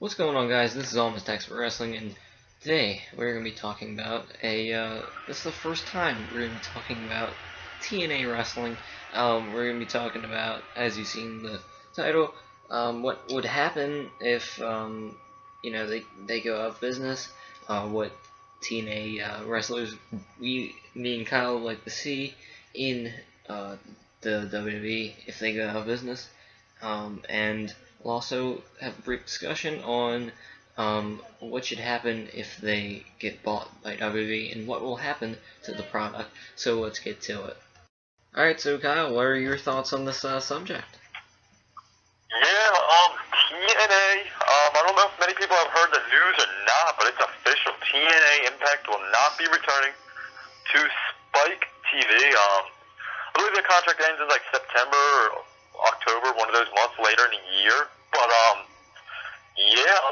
What's going on, guys? This is Almost for Wrestling, and today we're going to be talking about this is the first time we're going to be talking about TNA Wrestling. We're going to be talking about, as you've seen the title, what would happen if, they go out of business, what TNA wrestlers me and Kyle would like to see in the WWE if they go out of business, and we'll also have a brief discussion on what should happen if they get bought by WWE and what will happen to the product. So let's get to it. Alright, so Kyle, what are your thoughts on this subject? TNA, I don't know if many people have heard the news or not, but it's official. TNA Impact will not be returning to Spike TV. I believe the contract ends in like September or October, one of those months later in the year. But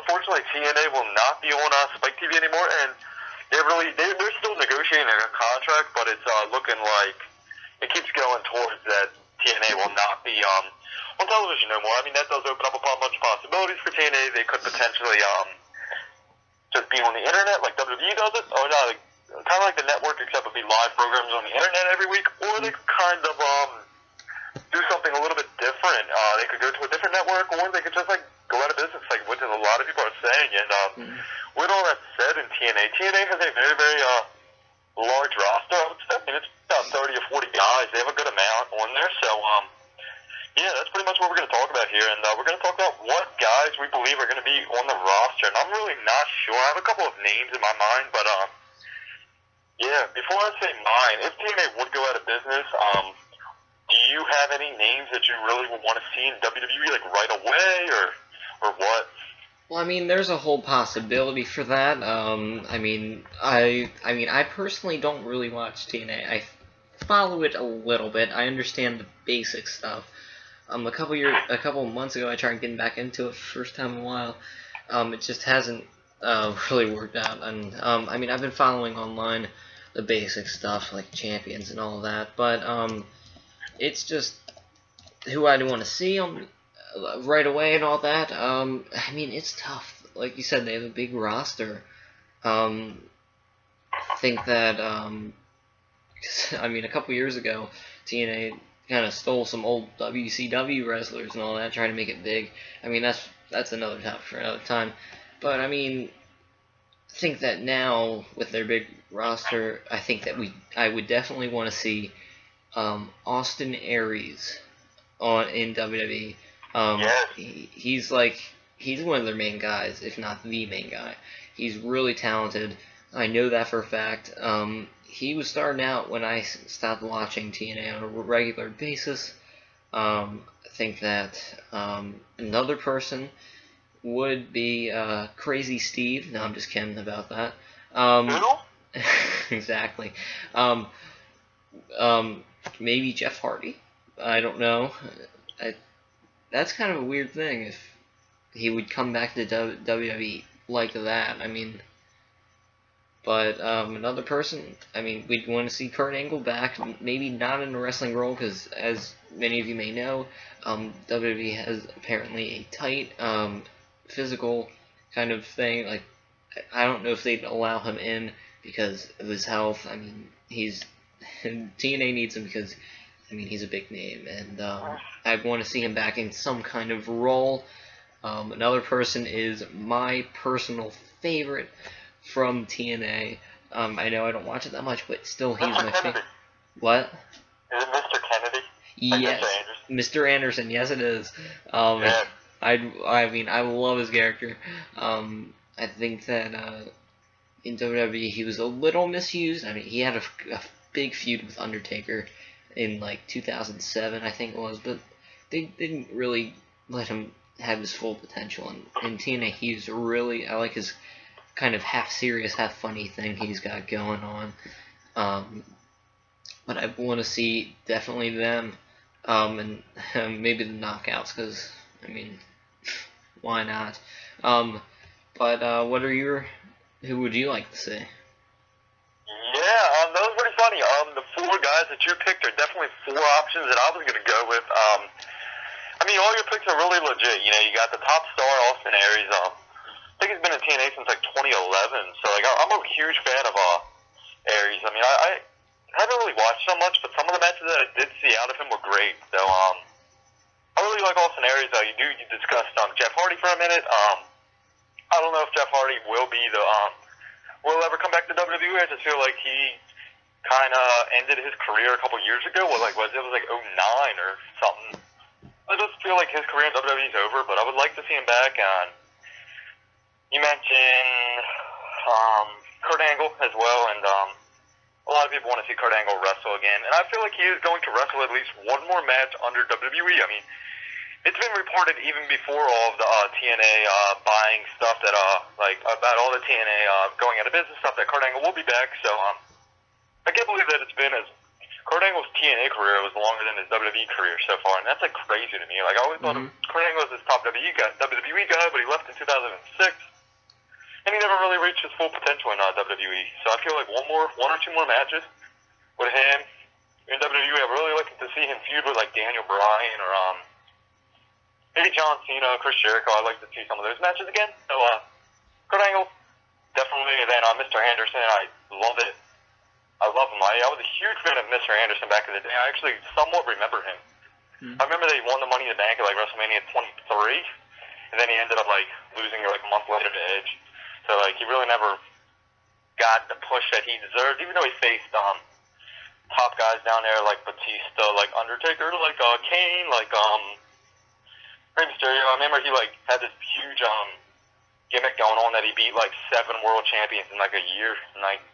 unfortunately, TNA will not be on Spike TV anymore, and they're still negotiating a contract, but it's looking like it keeps going towards that TNA will not be on television no more. I mean, that does open up a bunch of possibilities for TNA. They could potentially just be on the internet like WWE does it, or not, kind of like the network, except it would be live programs on the internet every week, or they could kind of do something a little bit different. They could go to a different network, or they could just like go out of business, like what a lot of people are saying. And with all that said, in TNA has a very, very large roster. I would say, I mean, it's about 30 or 40 guys. They have a good amount on there, so that's pretty much what we're going to talk about here. And we're going to talk about what guys we believe are going to be on the roster. And I'm really not sure. I have a couple of names in my mind, but before I say mine, if TNA would go out of business, do you have any names that you really would want to see in WWE, like right away, or what? Well, I mean, there's a whole possibility for that. I personally don't really watch TNA. I follow it a little bit. I understand the basic stuff. A couple months ago, I tried getting back into it for the first time in a while. It just hasn't really worked out. And I've been following online the basic stuff like champions and all of that, but it's just who I want to see on right away and all that. It's tough. Like you said, they have a big roster. I think that a couple years ago, TNA kind of stole some old WCW wrestlers and all that, trying to make it big. That's another topic for another time. But I think that now with their big roster, I would definitely want to see Austin Aries in WWE. He's one of their main guys, if not the main guy. He's really talented. I know that for a fact. He was starting out when I stopped watching TNA on a regular basis. I think that another person would be Crazy Steve. No, I'm just kidding about that. Exactly. Maybe Jeff Hardy. I don't know. That's kind of a weird thing if he would come back to WWE like that. But another person, we'd want to see Kurt Angle back, maybe not in a wrestling role, because as many of you may know, WWE has apparently a tight physical kind of thing. Like, I don't know if they'd allow him in because of his health. TNA needs him because he's a big name, and I want to see him back in some kind of role. Another person is my personal favorite from TNA. I know I don't watch it that much, but still, he's my favorite. What? Is it Mr. Kennedy? Yes, Mr. Anderson. Yes, it is. I love his character. I think that in WWE he was a little misused. He had a big feud with Undertaker in like 2007, I think it was, but they didn't really let him have his full potential. And in TNA, I like his kind of half serious, half funny thing he's got going on. But I want to see definitely them, and maybe the Knockouts, because why not? Who would you like to see? That was pretty funny. The four guys that you picked are definitely four options that I was going to go with. All your picks are really legit. You got the top star, Austin Aries. think he's been in TNA since like 2011. So like I'm a huge fan of Aries. I mean, I haven't really watched so much, but some of the matches that I did see out of him were great. So I really like Austin Aries. You discussed Jeff Hardy for a minute. I don't know if Jeff Hardy will be the will ever come back to WWE. I just feel like he kind of ended his career a couple years ago. Well, like it was like '09 or something. I just feel like his career in WWE is over, but I would like to see him back. And you mentioned Kurt Angle as well, and a lot of people want to see Kurt Angle wrestle again, and I feel like he is going to wrestle at least one more match under WWE. I mean, it's been reported even before all of the TNA buying stuff that like about all the TNA going out of business stuff that Kurt Angle will be back. So I can't believe that it's been as Kurt Angle's TNA career was longer than his WWE career so far, and that's like crazy to me. Like I always thought of Kurt Angle as his top WWE guy, but he left in 2006. And he never really reached his full potential in WWE. So I feel like one or two more matches with him in WWE. I'd really like to see him feud with like Daniel Bryan or maybe John Cena, Chris Jericho. I'd like to see some of those matches again. So Kurt Angle, definitely. And then Mr. Anderson, I love it. I love him. I was a huge fan of Mr. Anderson back in the day. I actually somewhat remember him. I remember they won the Money in the Bank at like WrestleMania 23, and then he ended up like losing like a month later to Edge. So, like, he really never got the push that he deserved, even though he faced top guys down there like Batista, like Undertaker, like Kane, like Rey Mysterio. I remember he, like, had this huge gimmick going on that he beat, like, 7 world champions in, like, a year. And, like,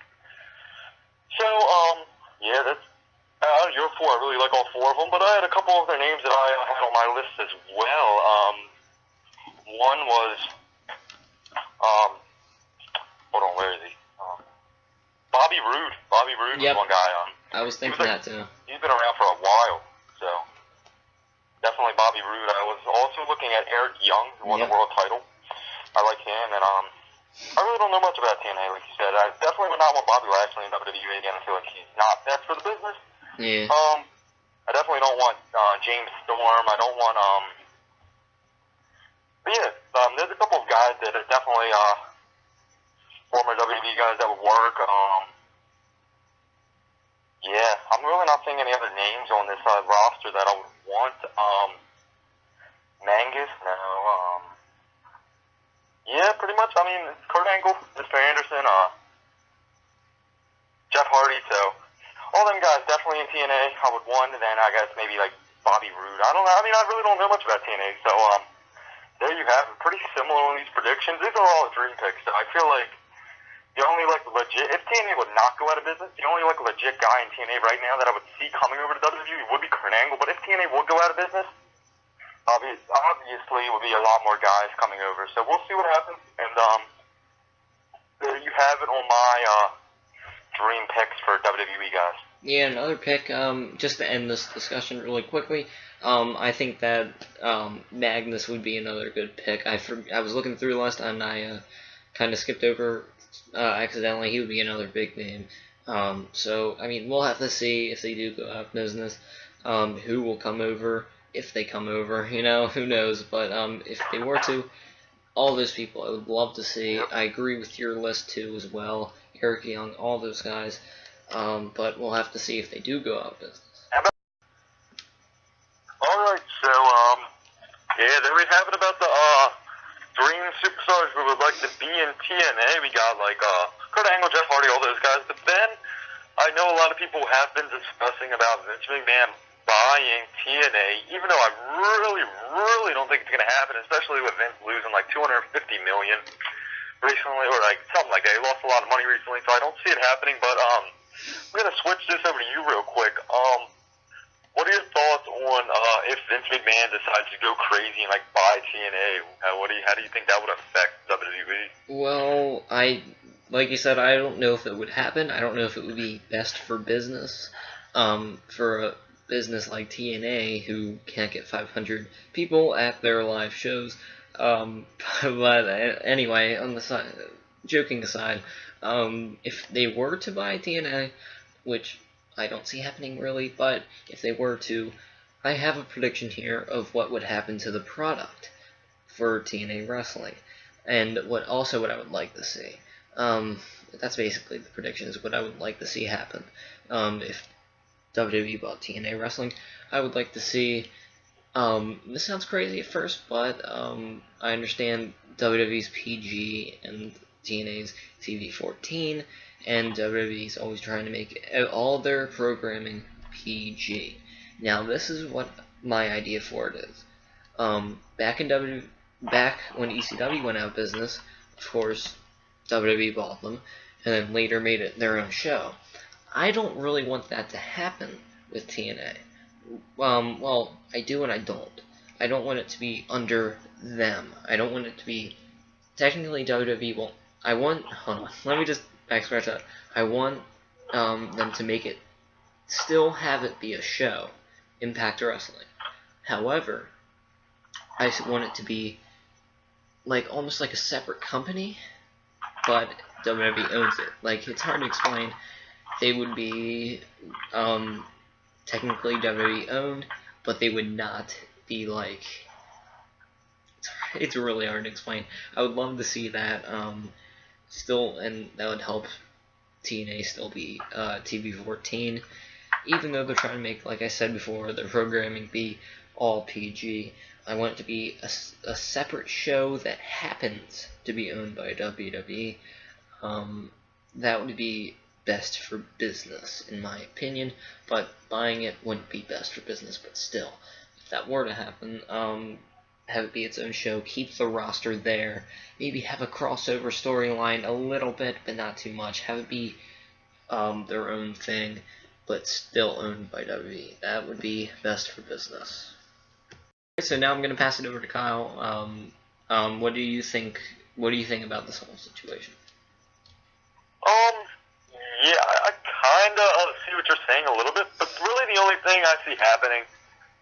so, yeah, that's your 4. I really like all 4 of them, but I had a couple of their names that I had on my list as well. One was, hold on, where is he? Bobby Roode. Bobby Roode was one guy. I was thinking that too. He's been around for a while, so definitely Bobby Roode. I was also looking at Eric Young, who won the world title. I like him, and I really don't know much about TNA, like you said. I definitely would not want Bobby Lashley in WWE again. I feel like he's not best for the business. Yeah. I definitely don't want James Storm. I don't want but yeah, there's a couple of guys that are definitely former WWE guys that would work. Yeah, I'm really not seeing any other names on this roster that I would want. Mangus, no. Yeah, pretty much. I mean, Kurt Angle, Mr. Anderson, Jeff Hardy, so all them guys definitely in TNA I would want, and then I guess maybe like Bobby Roode. I don't know. I mean, I really don't know much about TNA, so there you have it. Pretty similar on these predictions. These are all dream picks, so I feel like the only like legit, if TNA would not go out of business, the only like legit guy in TNA right now that I would see coming over to WWE would be Kurt Angle. But if TNA would go out of business, obviously would be a lot more guys coming over. So we'll see what happens. And there you have it on my dream picks for WWE guys. Yeah, another pick, just to end this discussion really quickly, I think that Magnus would be another good pick. I was looking through the list, and I kind of skipped over accidentally. He would be another big name. So, I mean, we'll have to see if they do go out of business, who will come over, if they come over, you know, who knows. But if they were to, all those people I would love to see. I agree with your list, too, as well. Eric Young, all those guys. But we'll have to see if they do go out of business. Alright, so, yeah, there we have it about the, dream superstars we would like to be in TNA. We got, like, Kurt Angle, Jeff Hardy, all those guys. But then, I know a lot of people have been discussing about Vince McMahon buying TNA, even though I really don't think it's going to happen, especially with Vince losing, like, $250 million recently, or, like, something like that. He lost a lot of money recently, so I don't see it happening. But, I'm going to switch this over to you real quick. What are your thoughts on if Vince McMahon decides to go crazy and like buy TNA? How do you think that would affect WWE? Well, like you said, I don't know if it would happen. I don't know if it would be best for business. For a business like TNA, who can't get 500 people at their live shows. But anyway, on the side, joking aside, if they were to buy TNA, which I don't see happening really, but if they were to, I have a prediction here of what would happen to the product for TNA Wrestling. And what I would like to see. That's basically the predictions. What I would like to see happen. If WWE bought TNA Wrestling, I would like to see. This sounds crazy at first, but I understand WWE's PG and TNA's TV-14, and WWE's always trying to make all their programming PG. Now, this is what my idea for it is. Back when ECW went out of business, of course, WWE bought them, and then later made it their own show. I don't really want that to happen with TNA. Well, I do and I don't. I don't want it to be under them. I don't want it to be technically WWE. Well, hold on. Let me just backtrack that. I want them to make it, still have it be a show, Impact Wrestling. However, I want it to be like almost like a separate company, but WWE owns it. Like, it's hard to explain. They would be technically WWE owned, but they would not be like. It's really hard to explain. I would love to see that still, and that would help TNA still be TV-14, even though they're trying to make, like I said before, their programming be all PG. I want it to be a separate show that happens to be owned by WWE. That would be best for business, in my opinion, but buying it wouldn't be best for business. But still, if that were to happen, have it be its own show, keep the roster there, maybe have a crossover storyline a little bit, but not too much, have it be their own thing, but still owned by WWE. That would be best for business. So now I'm going to pass it over to Kyle. What do you think? What do you think about this whole situation? Yeah, I kind of see what you're saying a little bit, but really the only thing I see happening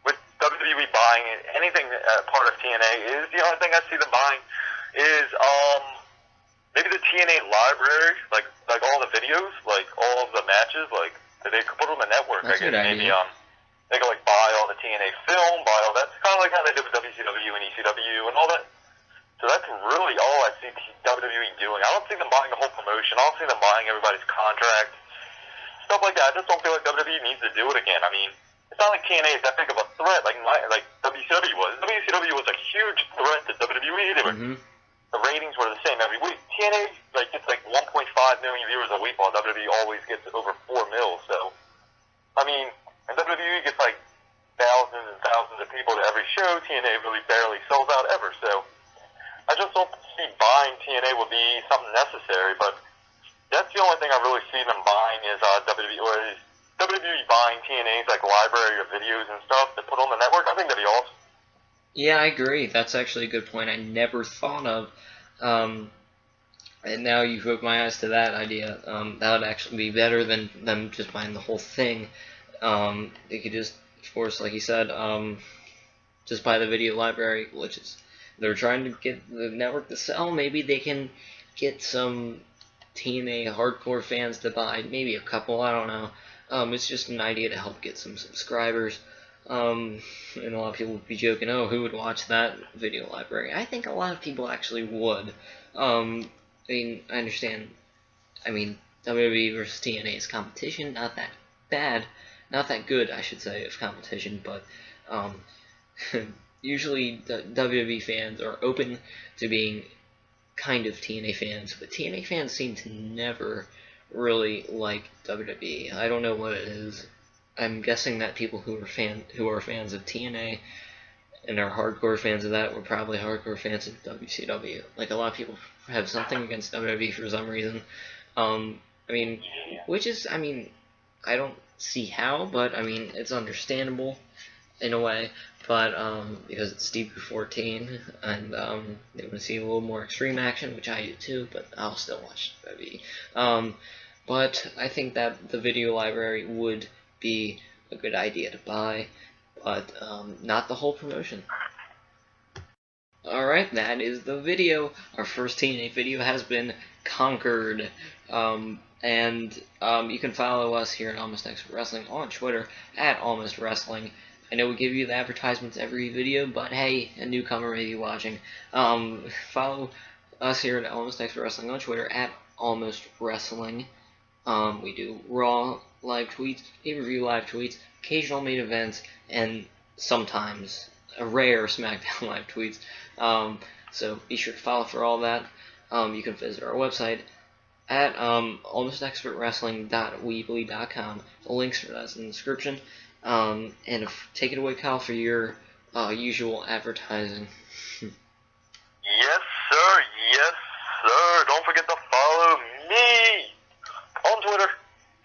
with WWE buying anything part of TNA is the only thing I see them buying is maybe the TNA library, like all the videos, like all of the matches, like they could put them on the network. That's I guess maybe they could like buy all the TNA film, buy all that. It's kind of like how they did with WCW and ECW and all that. So that's really all I see WWE doing. I don't see them buying the whole promotion. I don't see them buying everybody's contract, stuff like that. I just don't feel like WWE needs to do it again. I mean, it's not like TNA is that big of a threat like WCW was. WCW was a huge threat to WWE. The ratings were the same every week. TNA gets 1.5 million viewers a week, while WWE always gets over 4 mil. So, I mean, and WWE gets like thousands and thousands of people to every show. TNA really barely sells out ever. So, I just don't see buying TNA would be something necessary, but that's the only thing I really see them buying is WWE buying TNA's library of videos and stuff to put on the network. I think that'd be awesome. Yeah, I agree. That's actually a good point I never thought of. And now you've opened my eyes to that idea. That would actually be better than them just buying the whole thing. They could just, of course, like you said, just buy the video library, which is, they're trying to get the network to sell. Maybe they can get some TNA hardcore fans to buy, maybe a couple, I don't know. It's just an idea to help get some subscribers. And a lot of people would be joking, oh, who would watch that video library? I think a lot of people actually would. I mean, I understand. I mean, WWE versus TNA is competition, not that bad, not that good, I should say, of competition, but usually WWE fans are open to being kind of TNA fans, but TNA fans seem to never really like WWE. I don't know what it is. I'm guessing that people who are fans of TNA and are hardcore fans of that were probably hardcore fans of WCW. Like, a lot of people have something against WWE for some reason. I mean, I don't see how, but I mean, it's understandable in a way. But because it's TV-14 and they want to see a little more extreme action, which I do too, but I'll still watch WWE. But I think that the video library would be a good idea to buy, but not the whole promotion. Alright, that is the video. Our first TNA video has been conquered. And you can follow us here at Almost Expert Wrestling on Twitter at Almost Wrestling. I know we give you the advertisements every video, but hey, a newcomer may be watching. Follow us here at Almost Expert Wrestling on Twitter at Almost Wrestling. We do Raw live tweets, pay-per-view live tweets, occasional main events, and sometimes a rare SmackDown live tweets. So be sure to follow for all that. You can visit our website at almostexpertwrestling.weebly.com. The links for that's in the description. Take it away, Kyle, for your usual advertising. Yes, sir. Yes, sir. Don't forget to follow me on Twitter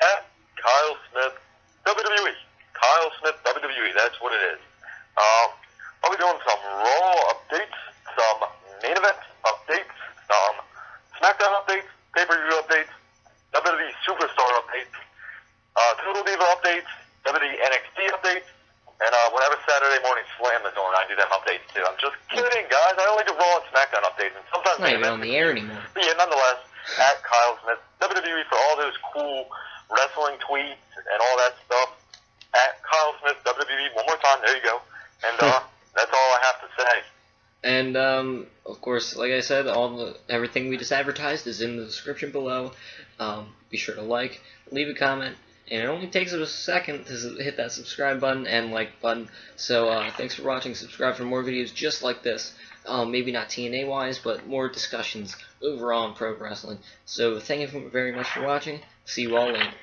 at Kyle Smith WWE. Kyle Smith WWE. That's what it is. I'll be doing some Raw updates, some main event updates, some SmackDown updates, pay-per-view updates, WWE Superstar updates, Total Diva updates, WWE NXT updates, and whenever Saturday Morning Slam is on, I do them updates too. I'm just kidding, guys. I only do Raw and SmackDown updates, and sometimes It's not even on the air anymore. But yeah, nonetheless, at Kyle Smith WWE for all those cool wrestling tweets and all that stuff. At Kyle Smith WWE. One more time. There you go. And that's all I have to say. And of course, like I said, everything we just advertised is in the description below. Be sure to like, leave a comment, and it only takes us a second to hit that subscribe button and like button. So thanks for watching. Subscribe for more videos just like this. Maybe not TNA wise, but more discussions overall on pro wrestling. So thank you very much for watching. See you all later.